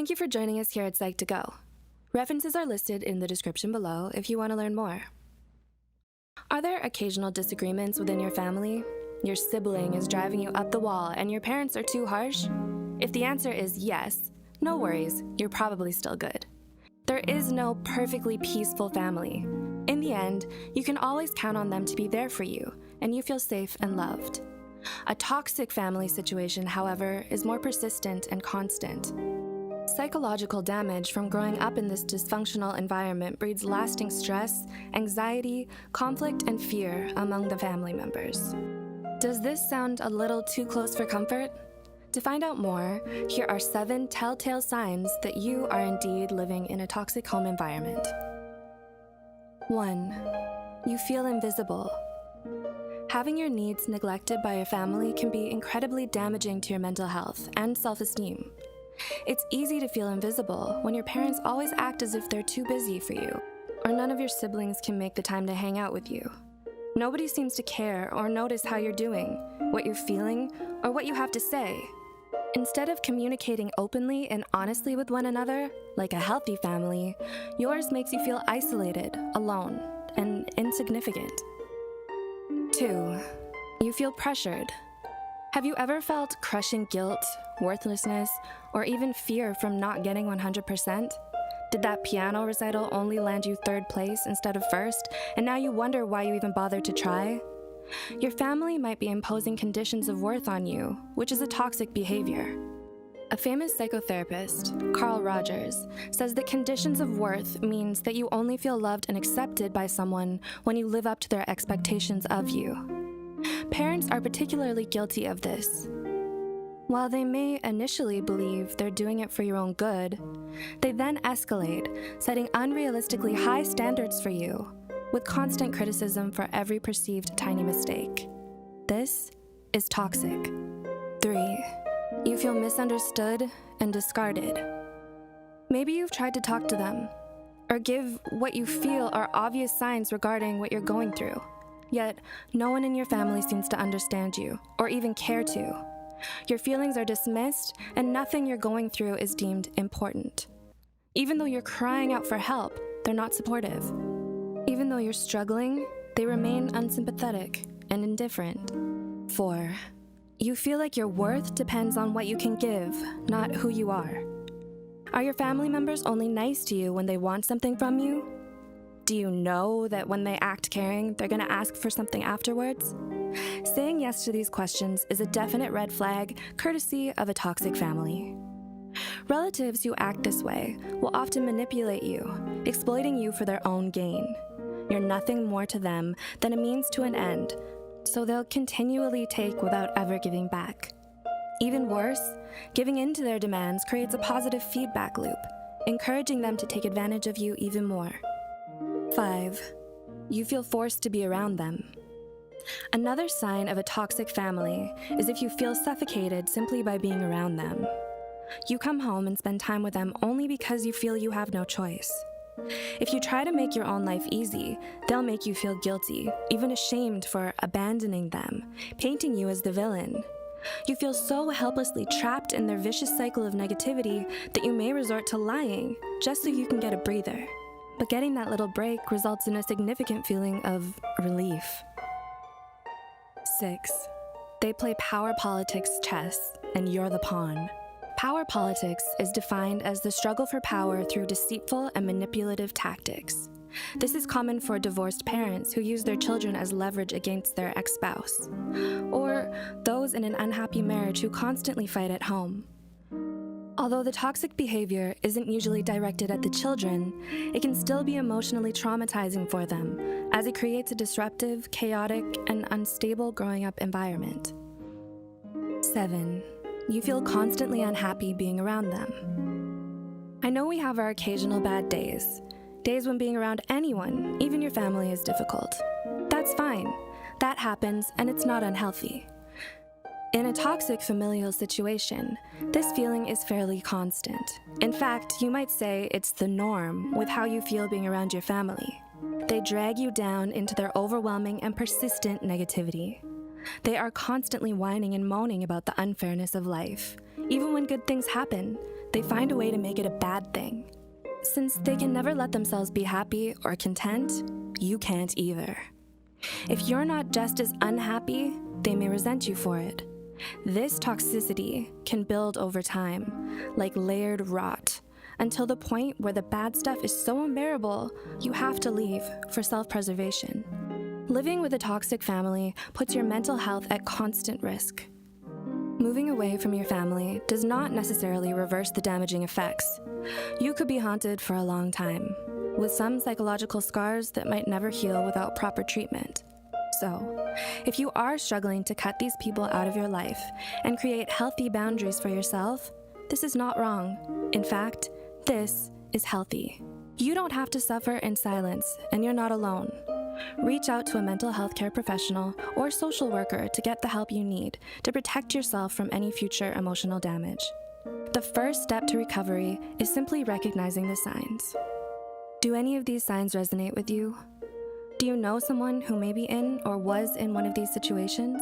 Thank you for joining us here at Psych2Go. References are listed in the description below if you want to learn more. Are there occasional disagreements within your family? Your sibling is driving you up the wall and your parents are too harsh? If the answer is yes, no worries, you're probably still good. There is no perfectly peaceful family. In the end, you can always count on them to be there for you, and you feel safe and loved. A toxic family situation, however, is more persistent and constant. Psychological damage from growing up in this dysfunctional environment breeds lasting stress, anxiety, conflict, and fear among the family members. Does this sound a little too close for comfort? To find out more, here are 7 telltale signs that you are indeed living in a toxic home environment. 1. You feel invisible. Having your needs neglected by your family can be incredibly damaging to your mental health and self-esteem. It's easy to feel invisible when your parents always act as if they're too busy for you, or none of your siblings can make the time to hang out with you. Nobody seems to care or notice how you're doing, what you're feeling, or what you have to say. Instead of communicating openly and honestly with one another, like a healthy family, yours makes you feel isolated, alone, and insignificant. 2. You feel pressured. Have you ever felt crushing guilt, worthlessness, or even fear from not getting 100%? Did that piano recital only land you 3rd place instead of 1st, and now you wonder why you even bothered to try? Your family might be imposing conditions of worth on you, which is a toxic behavior. A famous psychotherapist, Carl Rogers, says that conditions of worth means that you only feel loved and accepted by someone when you live up to their expectations of you. Parents are particularly guilty of this. While they may initially believe they're doing it for your own good, they then escalate, setting unrealistically high standards for you, with constant criticism for every perceived tiny mistake. This is toxic. 3. You feel misunderstood and discarded. Maybe you've tried to talk to them, or give what you feel are obvious signs regarding what you're going through, yet no one in your family seems to understand you, or even care to. Your feelings are dismissed, and nothing you're going through is deemed important. Even though you're crying out for help, they're not supportive. Even though you're struggling, they remain unsympathetic and indifferent. 4. You feel like your worth depends on what you can give, not who you are. Are your family members only nice to you when they want something from you? Do you know that when they act caring, they're going to ask for something afterwards? Saying yes to these questions is a definite red flag, courtesy of a toxic family. Relatives who act this way will often manipulate you, exploiting you for their own gain. You're nothing more to them than a means to an end, so they'll continually take without ever giving back. Even worse, giving in to their demands creates a positive feedback loop, encouraging them to take advantage of you even more. 5. You feel forced to be around them. Another sign of a toxic family is if you feel suffocated simply by being around them. You come home and spend time with them only because you feel you have no choice. If you try to make your own life easy, they'll make you feel guilty, even ashamed for abandoning them, painting you as the villain. You feel so helplessly trapped in their vicious cycle of negativity that you may resort to lying just so you can get a breather. But getting that little break results in a significant feeling of relief. 6. They play power politics chess, and you're the pawn. Power politics is defined as the struggle for power through deceitful and manipulative tactics. This is common for divorced parents who use their children as leverage against their ex-spouse, or those in an unhappy marriage who constantly fight at home. Although the toxic behavior isn't usually directed at the children, it can still be emotionally traumatizing for them, as it creates a disruptive, chaotic, and unstable growing up environment. 7. You feel constantly unhappy being around them. I know we have our occasional bad days when being around anyone, even your family, is difficult. That's fine. That happens, and it's not unhealthy. In a toxic familial situation, this feeling is fairly constant. In fact, you might say it's the norm with how you feel being around your family. They drag you down into their overwhelming and persistent negativity. They are constantly whining and moaning about the unfairness of life. Even when good things happen, they find a way to make it a bad thing. Since they can never let themselves be happy or content, you can't either. If you're not just as unhappy, they may resent you for it. This toxicity can build over time, like layered rot, until the point where the bad stuff is so unbearable, you have to leave for self-preservation. Living with a toxic family puts your mental health at constant risk. Moving away from your family does not necessarily reverse the damaging effects. You could be haunted for a long time, with some psychological scars that might never heal without proper treatment. So, if you are struggling to cut these people out of your life and create healthy boundaries for yourself, this is not wrong. In fact, this is healthy. You don't have to suffer in silence, and you're not alone. Reach out to a mental health care professional or social worker to get the help you need to protect yourself from any future emotional damage. The first step to recovery is simply recognizing the signs. Do any of these signs resonate with you? Do you know someone who may be in or was in one of these situations?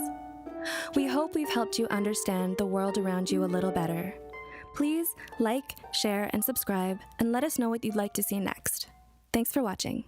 We hope we've helped you understand the world around you a little better. Please like, share, and subscribe, and let us know what you'd like to see next. Thanks for watching.